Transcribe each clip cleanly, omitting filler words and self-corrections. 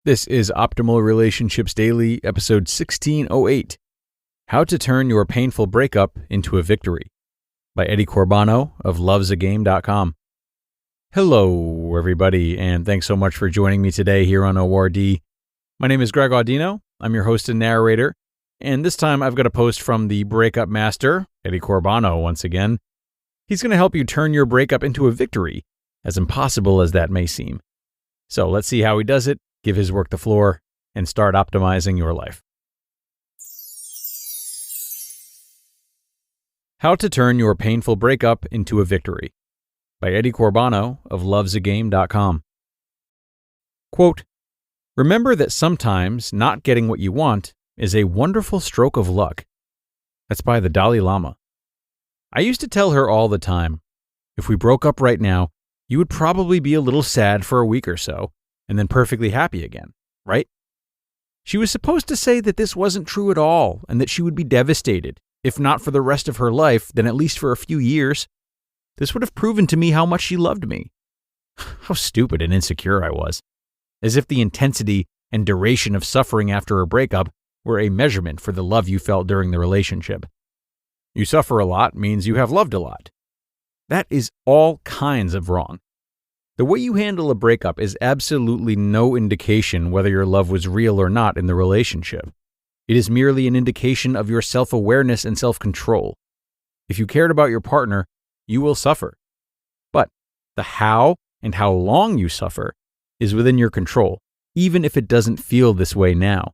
This is Optimal Relationships Daily, episode 1608, How to Turn Your Painful Breakup into a Victory, by Eddie Corbano of lovesagame.com. Hello, everybody, and thanks so much for joining me today here on ORD. My name is Greg Audino. I'm your host and narrator, and this time I've got a post from the breakup master, Eddie Corbano, once again. He's going to help you turn your breakup into a victory, as impossible as that may seem. So let's see how he does it, give his work the floor, and start optimizing your life. How to Turn Your Painful Breakup into a Victory, by Eddie Corbano of lovesagame.com. Quote, "Remember that sometimes not getting what you want is a wonderful stroke of luck." That's by the Dalai Lama. I used to tell her all the time, if we broke up right now, you would probably be a little sad for a week or so, and then perfectly happy again, right? She was supposed to say that this wasn't true at all, and that she would be devastated, if not for the rest of her life, then at least for a few years. This would have proven to me how much she loved me. How stupid and insecure I was. As if the intensity and duration of suffering after a breakup were a measurement for the love you felt during the relationship. You suffer a lot means you have loved a lot. That is all kinds of wrong. The way you handle a breakup is absolutely no indication whether your love was real or not in the relationship. It is merely an indication of your self-awareness and self-control. If you cared about your partner, you will suffer. But the how and how long you suffer is within your control, even if it doesn't feel this way now.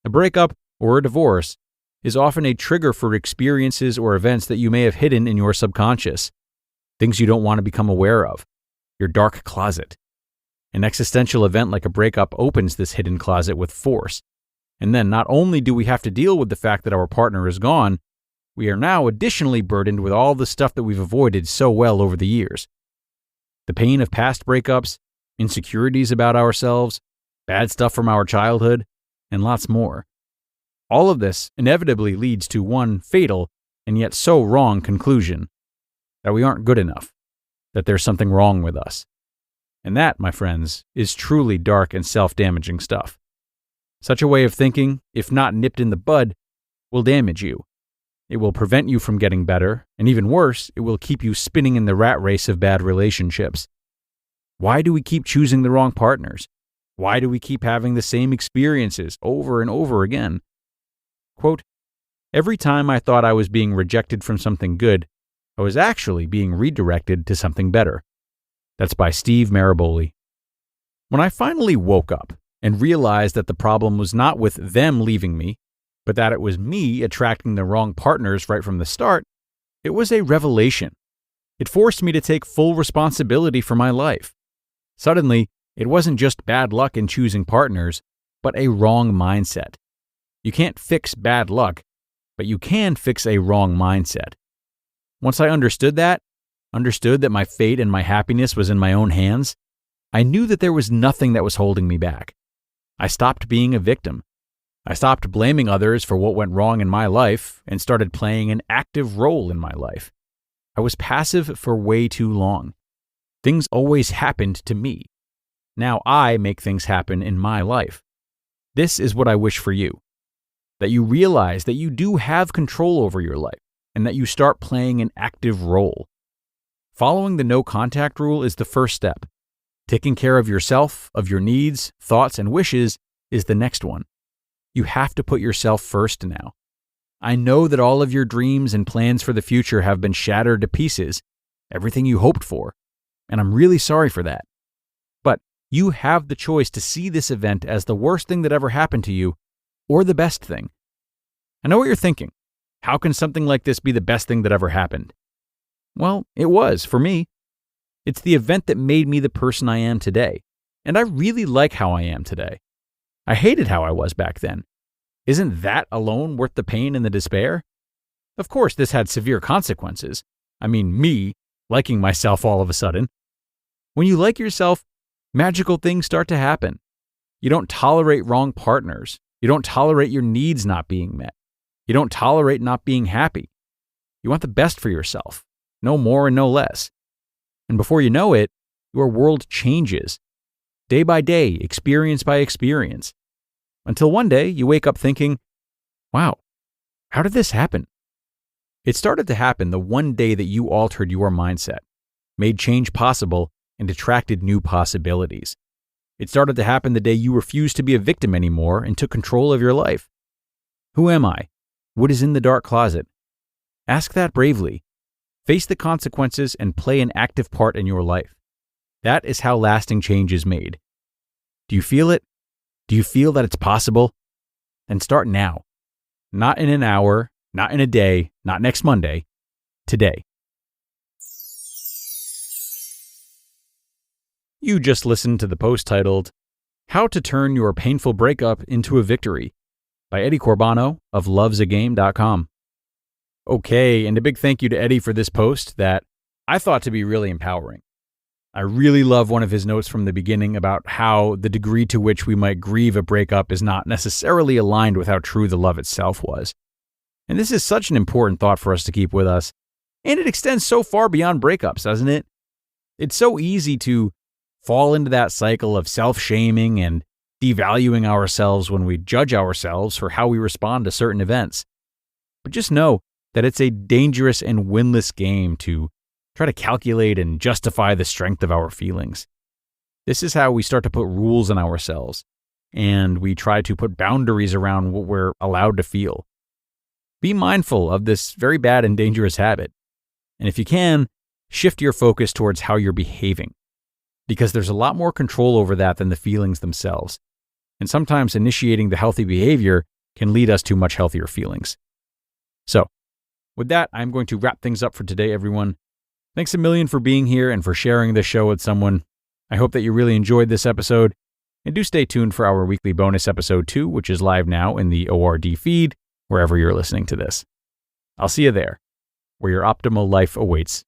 A breakup or a divorce is often a trigger for experiences or events that you may have hidden in your subconscious. Things you don't want to become aware of. Your dark closet. An existential event like a breakup opens this hidden closet with force. And then not only do we have to deal with the fact that our partner is gone, we are now additionally burdened with all the stuff that we've avoided so well over the years. The pain of past breakups, insecurities about ourselves, bad stuff from our childhood, and lots more. All of this inevitably leads to one fatal and yet so wrong conclusion: that we aren't good enough, that there's something wrong with us. And that, my friends, is truly dark and self-damaging stuff. Such a way of thinking, if not nipped in the bud, will damage you. It will prevent you from getting better, and even worse, it will keep you spinning in the rat race of bad relationships. Why do we keep choosing the wrong partners? Why do we keep having the same experiences over and over again? Quote, "Every time I thought I was being rejected from something good, I was actually being redirected to something better." That's by Steve Maraboli. When I finally woke up and realized that the problem was not with them leaving me, but that it was me attracting the wrong partners right from the start, it was a revelation. It forced me to take full responsibility for my life. Suddenly, it wasn't just bad luck in choosing partners, but a wrong mindset. You can't fix bad luck, but you can fix a wrong mindset. Once I understood that my fate and my happiness was in my own hands, I knew that there was nothing that was holding me back. I stopped being a victim. I stopped blaming others for what went wrong in my life and started playing an active role in my life. I was passive for way too long. Things always happened to me. Now I make things happen in my life. This is what I wish for you. That you realize that you do have control over your life, and that you start playing an active role. Following the no contact rule is the first step. Taking care of yourself, of your needs, thoughts, and wishes is the next one. You have to put yourself first now. I know that all of your dreams and plans for the future have been shattered to pieces, everything you hoped for, and I'm really sorry for that. But you have the choice to see this event as the worst thing that ever happened to you, or the best thing. I know what you're thinking. How can something like this be the best thing that ever happened? Well, it was, for me. It's the event that made me the person I am today, and I really like how I am today. I hated how I was back then. Isn't that alone worth the pain and the despair? Of course, this had severe consequences. I mean, me liking myself all of a sudden. When you like yourself, magical things start to happen. You don't tolerate wrong partners. You don't tolerate your needs not being met. You don't tolerate not being happy. You want the best for yourself, no more and no less. And before you know it, your world changes. day by day, experience by experience. Until one day you wake up thinking, wow, how did this happen? It started to happen the one day that you altered your mindset, made change possible, and attracted new possibilities. It started to happen the day you refused to be a victim anymore and took control of your life. Who am I? What is in the dark closet? Ask that bravely. Face the consequences and play an active part in your life. That is how lasting change is made. Do you feel it? Do you feel that it's possible? Then start now. Not in an hour, not in a day, not next Monday. Today. You just listened to the post titled, How to Turn Your Painful Breakup into a Victory by Eddie Corbano of lovesagame.com. Okay, and a big thank you to Eddie for this post that I thought to be really empowering. I really love one of his notes from the beginning about how the degree to which we might grieve a breakup is not necessarily aligned with how true the love itself was. And this is such an important thought for us to keep with us. And it extends so far beyond breakups, doesn't it? It's so easy to fall into that cycle of self-shaming and devaluing ourselves when we judge ourselves for how we respond to certain events. But just know that it's a dangerous and winless game to try to calculate and justify the strength of our feelings. This is how we start to put rules on ourselves, and we try to put boundaries around what we're allowed to feel. Be mindful of this very bad and dangerous habit. And if you can, shift your focus towards how you're behaving, because there's a lot more control over that than the feelings themselves. And sometimes initiating the healthy behavior can lead us to much healthier feelings. So, with that, I'm going to wrap things up for today, everyone. Thanks a million for being here and for sharing this show with someone. I hope that you really enjoyed this episode. And do stay tuned for our weekly bonus episode 2, which is live now in the ORD feed, wherever you're listening to this. I'll see you there, where your optimal life awaits.